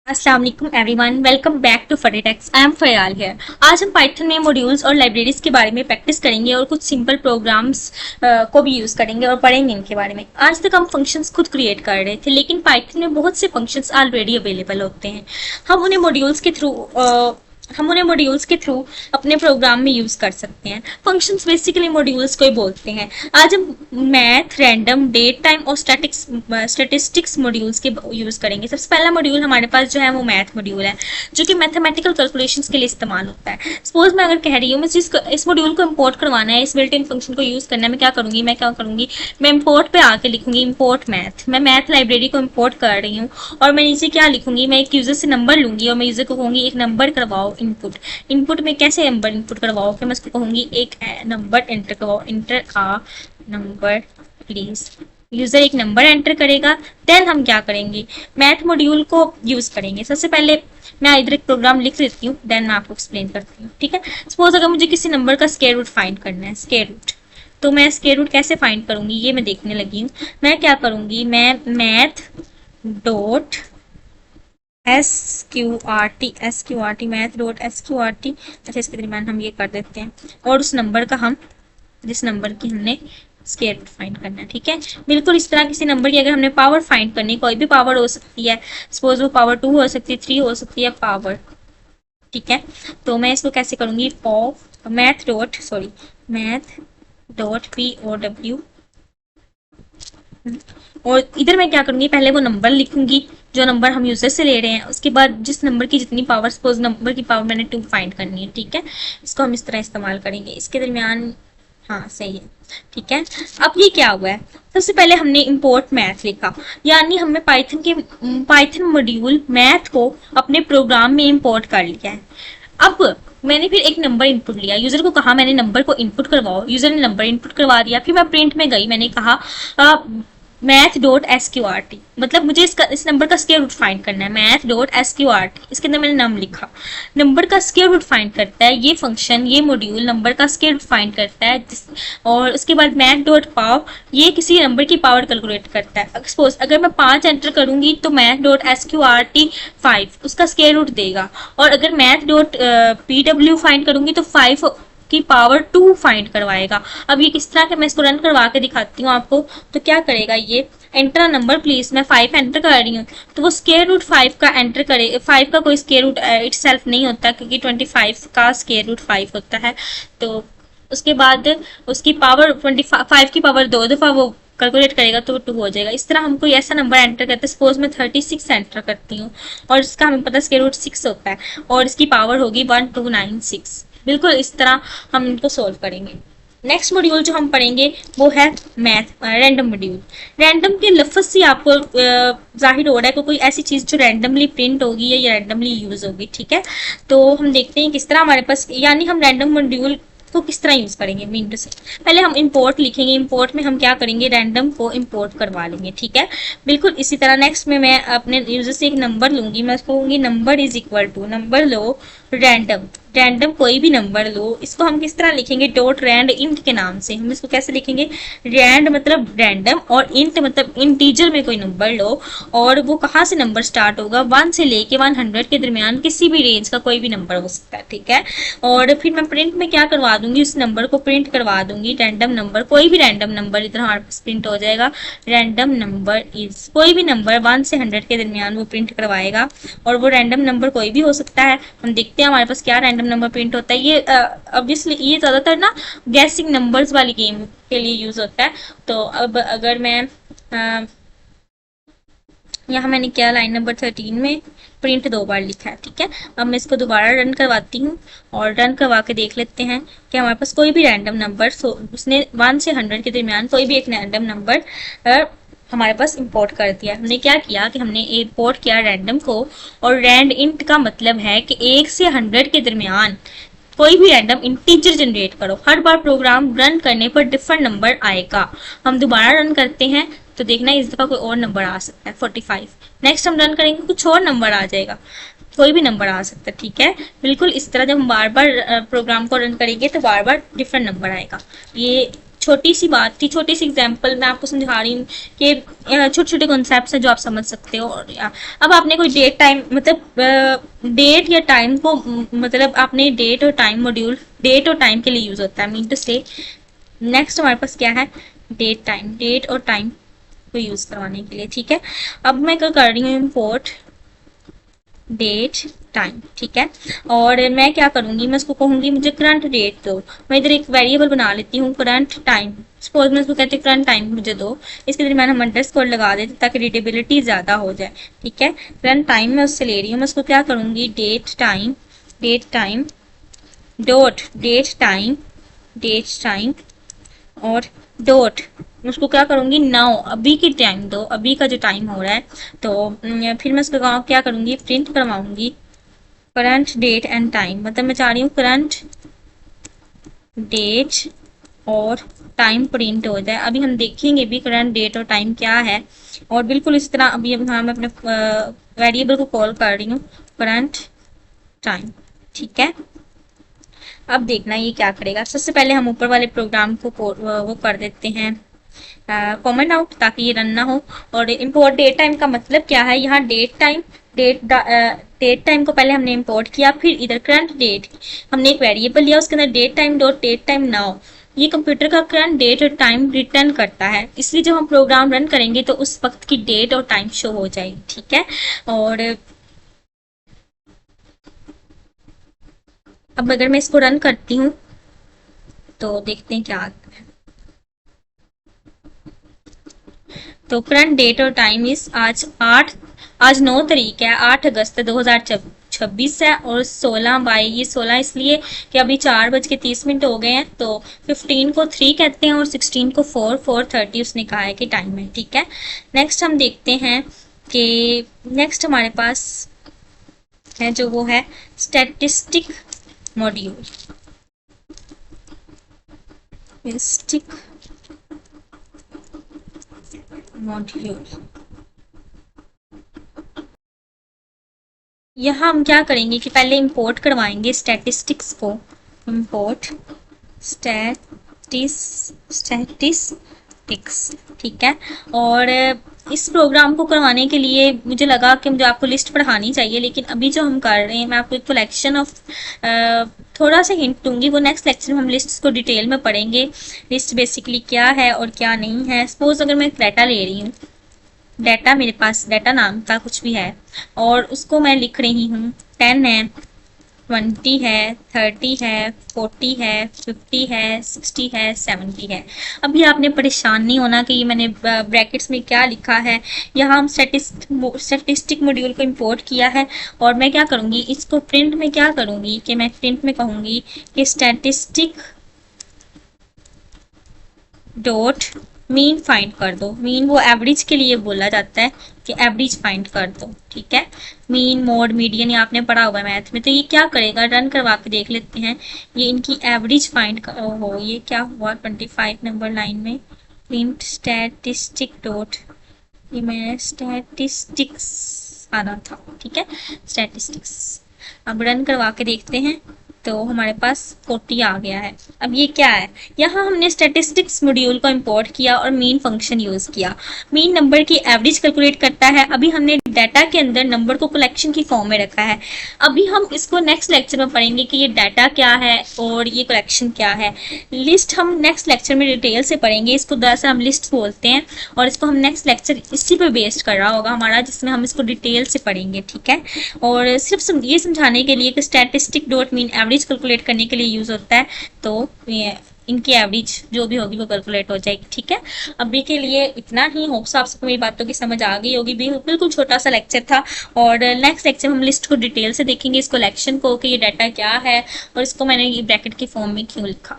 अस्सलाम वालेकुम everyone, welcome back to फटेटेक्स। I am Fayal here. आज हम पाइथन में मॉड्यूल्स और लाइब्रेरीज के बारे में प्रैक्टिस करेंगे और कुछ सिंपल प्रोग्राम्स को भी यूज़ करेंगे और पढ़ेंगे इनके बारे में। आज तक हम फंक्शंस खुद क्रिएट कर रहे थे, लेकिन पाइथन में बहुत से फंक्शंस ऑलरेडी अवेलेबल होते हैं। हम उन्हें मॉड्यूल्स के थ्रू अपने प्रोग्राम में यूज कर सकते हैं। फंक्शंस बेसिकली मॉड्यूल्स को ही बोलते हैं। आज हम मैथ, रैंडम, डेट, टाइम और स्टैटिस्टिक्स मॉड्यूल्स के यूज करेंगे। सबसे पहला मॉड्यूल हमारे पास जो है वो मैथ मॉड्यूल है, जो कि मैथमेटिकल कैलकुलेशंस के लिए इस्तेमाल होता है। सपोज मैं अगर कह रही हूँ इस मॉड्यूल को इम्पोर्ट करवाना है, इस बिल्ट इन फंक्शन को यूज करना है, मैं क्या करूंगी, मैं इम्पोर्ट पे आके लिखूंगी इम्पोर्ट मैथ। मैं मैथ लाइब्रेरी को इम्पोर्ट कर रही हूँ और मैं नीचे क्या लिखूंगी, मैं एक यूजर से नंबर लूंगी और मैं यूजर को कहूंगी एक नंबर करवाओ इनपुट में कैसे नंबर इनपुट करवाओ, फिर मैं उसको कहूंगी एक नंबर एंटर करवाओ, enter a number please. User एक नंबर एंटर करेगा। देन हम क्या करेंगे, मैथ मॉड्यूल को यूज करेंगे। सबसे पहले मैं इधर एक प्रोग्राम लिख लेती हूँ, देन मैं आपको एक्सप्लेन करती हूँ। ठीक है, सपोज अगर मुझे किसी नंबर का स्क्वायर रूट फाइंड करना है, स्क्वायर रूट, तो मैं स्क्वायर रूट कैसे फाइंड करूंगी ये मैं देखने लगी हूँ। मैं क्या करूंगी, मैं math dot SQRT math dot SQRT, अच्छा इसके दरमियान हम ये कर देते हैं, और उस नंबर का हम जिस नंबर की हमने स्क्वायर रूट फाइंड करना है। ठीक है, बिल्कुल इस तरह किसी नंबर की अगर हमने पावर फाइंड करनी, कोई भी पावर हो सकती है, सपोज वो पावर 2 हो सकती है, 3 हो सकती है पावर। ठीक है, तो मैं इसको कैसे करूंगी, मैथ डॉट POW, और इधर मैं क्या करूंगी, पहले वो नंबर लिखूंगी जो नंबर हम यूजर से ले रहे हैं, उसके बाद जिस नंबर की जितनी पावर, सपोज नंबर की पावर मैंने 2 फाइंड करनी है। ठीक है, इसको हम इस तरह इस्तेमाल करेंगे इसके दरमियान। हाँ सही है। ठीक है, अब ये क्या हुआ है, सबसे पहले हमने इंपोर्ट मैथ लिखा, यानी हमने पाइथन मॉड्यूल मैथ को अपने प्रोग्राम में इंपोर्ट कर लिया है। अब मैंने फिर एक नंबर इनपुट लिया, यूजर को कहा मैंने नंबर को इनपुट करवाओ, यूजर ने नंबर इनपुट करवा दिया। फिर मैं प्रिंट में गई, मैंने कहा मैथ डॉट SQRT, मतलब मुझे इस नंबर का स्क्वायर रूट फाइंड करना है, मैथ डॉट SQRT, इसके अंदर मैंने नाम लिखा। नंबर का स्क्वायर रूट फाइंड करता है ये फंक्शन, ये मॉड्यूल नंबर का स्क्वायर रूट फाइंड करता है, और उसके बाद मैथ डॉट पावर, ये किसी नंबर की पावर कैलकुलेट करता है। सपोज अगर मैं 5 एंटर करूंगी तो मैथ डॉट SQRT 5 उसका स्क्वायर रूट देगा, और अगर मैथ डॉट PW फाइंड करूंगी तो 5 की पावर 2 फाइंड करवाएगा। अब ये किस तरह के, मैं इसको रन करवा के दिखाती हूँ आपको। तो क्या करेगा ये, एंटर नंबर प्लीज, मैं 5 एंटर कर रही हूँ, तो वो स्क्वायर रूट 5 का एंटर करे। 5 का कोई स्क्वायर रूट इटसेल्फ नहीं होता, क्योंकि 25 का स्क्वायर रूट 5 होता है। तो उसके बाद उसकी पावर 25 की पावर 2 दफा वो कैलकुलेट करेगा तो 2 हो जाएगा। इस तरह हम कोई ऐसा नंबर एंटर करते हैं, सपोज मैं 36 एंटर करती हूँ और इसका हमें पता स्क्वायर रूट 6 होता है, और इसकी पावर होगी 1296। बिल्कुल इस तरह हम इनको सोल्व करेंगे। नेक्स्ट मॉड्यूल जो हम पढ़ेंगे वो है मैथ रैंडम मॉड्यूल। रैंडम के लफ्ज से आपको जाहिर हो रहा है कि कोई ऐसी चीज जो रैंडमली प्रिंट होगी या रैंडमली यूज होगी। ठीक है, तो हम देखते हैं किस तरह हमारे पास, यानी हम रैंडम मॉड्यूल को किस तरह यूज करेंगे विंडो से। पहले हम इंपोर्ट लिखेंगे, इंपोर्ट में हम क्या करेंगे, रैंडम को इंपोर्ट करवा लेंगे। ठीक है, बिल्कुल इसी तरह नेक्स्ट में मैं अपने यूजर से एक नंबर लूंगी, मैं उसको कहूंगी number is equal to, number लो रैंडम कोई भी नंबर लो। इसको हम किस तरह लिखेंगे, डॉट रैंड इंट के नाम से। हम इसको कैसे लिखेंगे, रैंड मतलब रैंडम और इंट मतलब इंटीजर में कोई नंबर लो, और वो कहाँ से नंबर स्टार्ट होगा, 1 से लेके 100 के दरमियान किसी भी रेंज का कोई भी नंबर हो सकता है। ठीक है, और फिर मैं प्रिंट में क्या करवा दूंगी, उस नंबर को प्रिंट करवा दूंगी, रैंडम नंबर, कोई भी रैंडम नंबर इधर हमारे पास प्रिंट हो जाएगा। रैंडम नंबर इज, कोई भी नंबर 1 से 100 के दरमियान वो प्रिंट करवाएगा, और वो रैंडम नंबर कोई भी हो सकता है। हम देखते हैं हमारे पास क्या रैंडम नंबर प्रिंट होता है। ये ऑब्वियसली ये ज्यादातर ना गैसिंग नंबर्स वाली गेम के लिए यूज होता है। तो अब अगर मैं यहाँ मैंने क्या लाइन नंबर 13 में प्रिंट 2 बार लिखा है। ठीक है, अब मैं इसको दोबारा रन करवाती हूँ और रन करवा के देख लेते हैं कि हमारे पास कोई भी रैंडम नंबर, उसने 1 से 100 के दरमियान कोई भी एक रैंडम नंबर हमारे पास इंपोर्ट कर दिया। हमने क्या किया कि हमने इंपोर्ट किया रैंडम को, और रैंड इंट का मतलब है कि 1 से 100 के दरमियान कोई भी रैंडम इंटीजर जनरेट करो। हर बार प्रोग्राम रन करने पर डिफरेंट नंबर आएगा। हम दोबारा रन करते हैं तो देखना इस दफा कोई और नंबर आ सकता है, 45। नेक्स्ट हम रन करेंगे, कुछ और नंबर आ जाएगा, कोई भी नंबर आ सकता है। ठीक है, बिल्कुल इस तरह जब हम बार बार प्रोग्राम को रन करेंगे तो बार बार डिफरेंट नंबर आएगा। ये छोटी सी बात थी, छोटी सी एग्जांपल मैं आपको समझा रही हूँ कि छोटे छोटे कॉन्सेप्ट्स हैं जो आप समझ सकते हो। और अब आपने कोई डेट टाइम मतलब डेट या टाइम को मतलब आपने डेट और टाइम मॉड्यूल डेट और टाइम के लिए यूज होता है, मीन टू से। नेक्स्ट हमारे पास क्या है, डेट और टाइम को यूज करवाने के लिए, ठीक है। अब मैं क्या कर रही हूँ, इम्पोर्ट डेट टाइम, ठीक है। और मैं क्या करूंगी, मैं उसको कहूंगी मुझे करंट डेट दो। मैं इधर एक वेरिएबल बना लेती हूँ करंट टाइम। सपोज मैं उसको कहती हूँ करंट टाइम मुझे दो, इसके दरमियान हम अंडरस्कोर लगा देते ताकि रीडेबिलिटी ज्यादा हो जाए, ठीक है। करंट टाइम मैं उससे ले रही हूँ, मैं उसको क्या करूंगी, date time dot date time और डॉट उसको क्या करूंगी, नाउ अभी की टाइम दो, अभी का जो टाइम हो रहा है। तो फिर मैं उसको क्या करूंगी, प्रिंट करवाऊंगी करंट डेट एंड टाइम। मतलब मैं चाह रही हूँ करंट डेट और टाइम प्रिंट हो जाए। अभी हम देखेंगे भी करंट डेट और टाइम क्या है। और बिल्कुल इस तरह अभी हाँ मैं अपने वेरिएबल को कॉल कर रही हूँ करंट टाइम, ठीक है। अब देखना ये क्या करेगा। सबसे पहले हम ऊपर वाले प्रोग्राम को वो कर देते हैं कॉमन आउट ताकि ये रन ना हो। और इम्पोर्ट डेट टाइम का मतलब क्या है, यहाँ डेट टाइम को पहले हमने इम्पोर्ट किया, फिर इधर करंट डेट हमने एक वेरिएबल लिया, उसके अंदर date time dot date time now. ये कंप्यूटर का करंट डेट और टाइम रिटर्न करता है, इसलिए जब हम प्रोग्राम रन करेंगे तो उस वक्त की डेट और टाइम शो हो जाएगी, ठीक है। और अब अगर मैं इसको रन करती हूँ तो देखते हैं क्या आता है। तो करंट डेट और टाइम इस आज 9 तारीख है, 8 अगस्त 2026 है। और 16 इसलिए कि अभी 4:30 हो गए हैं। तो 15 को 3 कहते हैं और 16 को 4:30 उसने कहा है कि टाइम है, ठीक है। नेक्स्ट हम देखते हैं कि नेक्स्ट हमारे पास है जो वो है स्टैटिस्टिक मॉड्यूल। यहाँ हम क्या करेंगे कि पहले इंपोर्ट करवाएंगे स्टैटिस्टिक्स को, इंपोर्ट स्टैटिस्टिक्स, ठीक है। और इस प्रोग्राम को करवाने के लिए मुझे लगा कि मुझे आपको लिस्ट पढ़ानी चाहिए, लेकिन अभी जो हम कर रहे हैं मैं आपको एक कलेक्शन ऑफ थोड़ा सा हिंट दूंगी, वो नेक्स्ट लेक्चर में हम लिस्ट को डिटेल में पढ़ेंगे। लिस्ट बेसिकली क्या है और क्या नहीं है। सपोज अगर मैं डाटा ले रही हूँ, डाटा मेरे पास डाटा नाम का कुछ भी है और उसको मैं लिख रही हूँ 10 है, 20 है, 30 है, 40 है, 50 है, 60 है, 70 है। अभी आपने परेशान नहीं होना कि ये मैंने ब्रैकेट्स में क्या लिखा है। यहाँ हम स्टैटिस्टिक मॉड्यूल को इंपोर्ट किया है और मैं क्या करूँगी, इसको प्रिंट में क्या करूँगी कि मैं प्रिंट में कहूँगी कि स्टैटिस्टिक डॉट मीन फाइंड कर दो। मीन वो एवरेज के लिए बोला जाता है कि एवरेज फाइंड कर दो, ठीक है। मीन मोड मीडियन ये आपने पढ़ा हुआ है मैथ में। तो ये क्या करेगा, रन करवा के देख लेते हैं। ये इनकी एवरेज फाइंड हो, ये क्या हुआ 25 नंबर लाइन में प्रिंट स्टैटिस्टिक डॉट, ये मैंने स्टैटिस्टिक्स आना था, ठीक है, स्टैटिस्टिक्स। अब रन करवा के देखते हैं तो हमारे पास 40 आ गया है। अब ये क्या है, यहाँ हमने स्टैटिस्टिक्स मॉड्यूल को इंपोर्ट किया और मीन फंक्शन यूज किया। मीन नंबर की एवरेज कैलकुलेट करता है। अभी हमने डाटा के अंदर नंबर को कलेक्शन की फॉर्म में रखा है। अभी हम इसको नेक्स्ट लेक्चर में पढ़ेंगे कि ये डाटा क्या है और ये कलेक्शन क्या है। लिस्ट हम नेक्स्ट लेक्चर में डिटेल से पढ़ेंगे। इसको दरअसल हम लिस्ट बोलते हैं और इसको हम नेक्स्ट लेक्चर इसी पे बेस्ड कर रहा होगा हमारा, जिसमें हम इसको डिटेल से पढ़ेंगे, ठीक है। और सिर्फ ये समझाने के लिए कि statistic dot mean average calculate करने के लिए यूज होता है, तो इनकी एवरेज जो भी होगी वो कैलकुलेट हो जाएगी, ठीक है। अभी के लिए इतना ही। होप्स आप सबको मेरी बातों की समझ आ गई होगी। बिल्कुल छोटा सा लेक्चर था और नेक्स्ट लेक्चर हम लिस्ट को डिटेल से देखेंगे, इस कलेक्शन को कि ये डाटा क्या है और इसको मैंने ये ब्रैकेट की फॉर्म में क्यों लिखा।